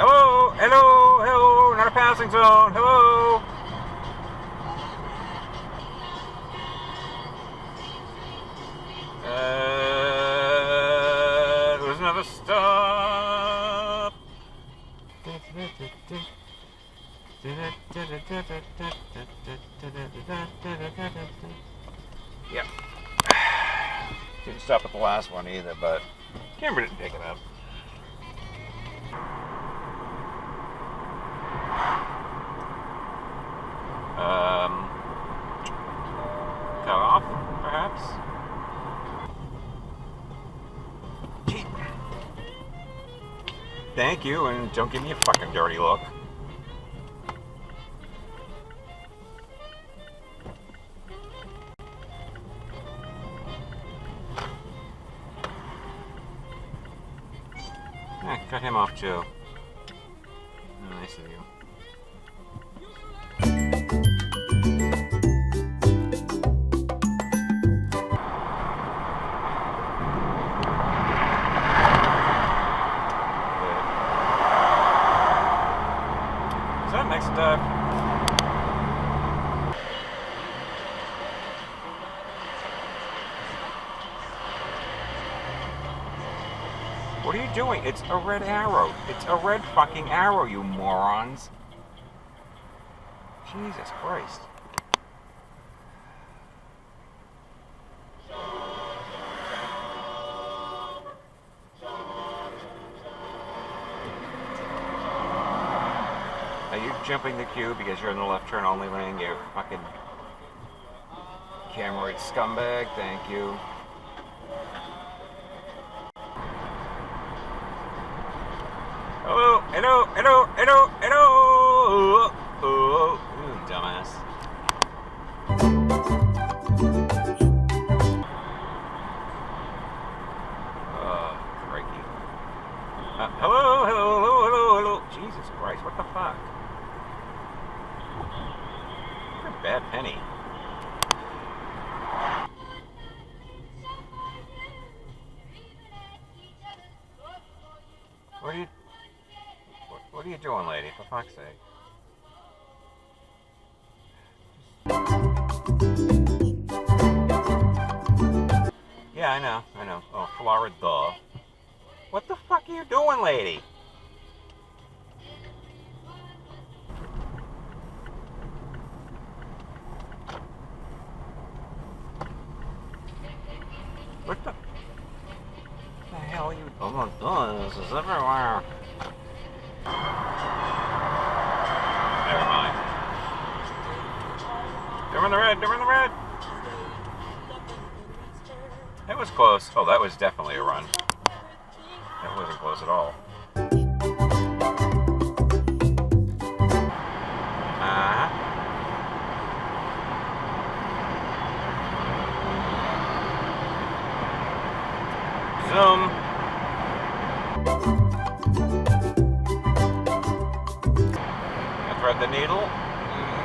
Hello, hello, hello, not a passing zone, hello. There's another stop. Yep. Didn't stop at the last one either, but camera didn't pick it up. Cut off, perhaps? Gee. Thank you, and don't give me a fucking dirty look. Cut him off too. Oh, nice of you. Is that next dive? What are you doing? It's a red arrow. It's a red fucking arrow, you morons. Jesus Christ. Are you jumping the queue because you're in the left turn only lane, you fucking camera scumbag? Thank you. Hello, hello, hello, hello, hello. Oh, dumbass. Crikey. Hello, hello, hello, hello, hello. Jesus Christ, what the fuck? You're a bad penny. What are you doing, lady? For fuck's sake. Yeah, I know. Oh, Florida. What the fuck are you doing, lady? What the hell are you? Oh my god, this is everywhere. Never mind. They're in the red, they're in the red. That was close. Oh, that was definitely a run. That wasn't close at all. Zoom. Thread the needle.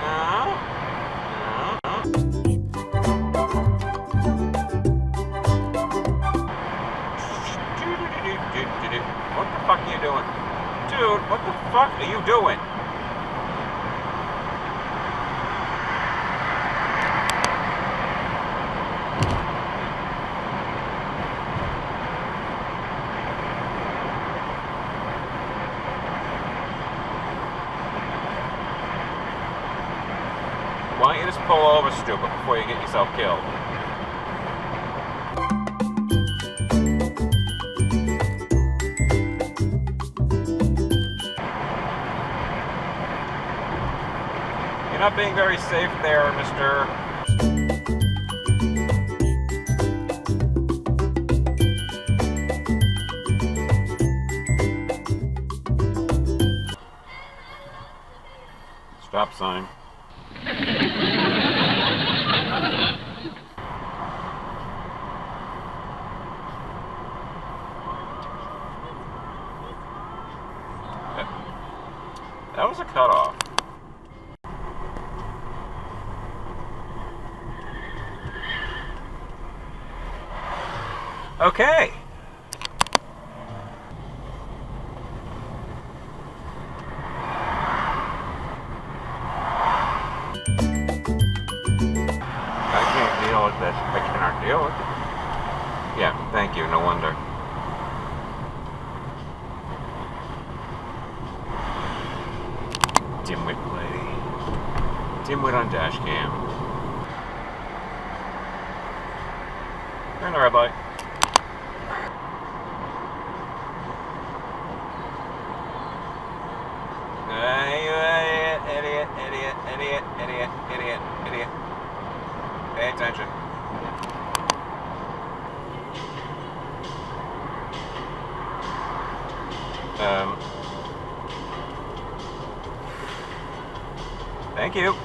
No. What the fuck are you doing? Dude, what the fuck are you doing? Why don't you just pull over, stupid, before you get yourself killed? You're not being very safe there, mister. Stop sign. was a cutoff. Okay. I can't deal with this. I cannot deal with it. Yeah, thank you. No wonder. Dimwit lady. Dimwit on Dashcam. Turn the red light. Idiot. Pay attention. Thank you.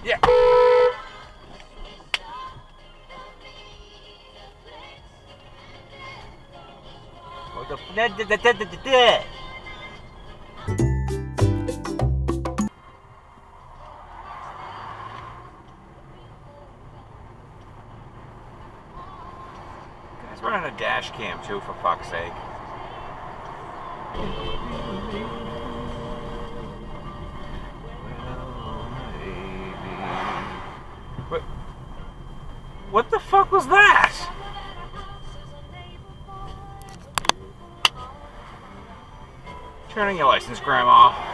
Yeah. What the Guys running a dash cam too, for fuck's sake. What the fuck was that? Turning your license, Grandma.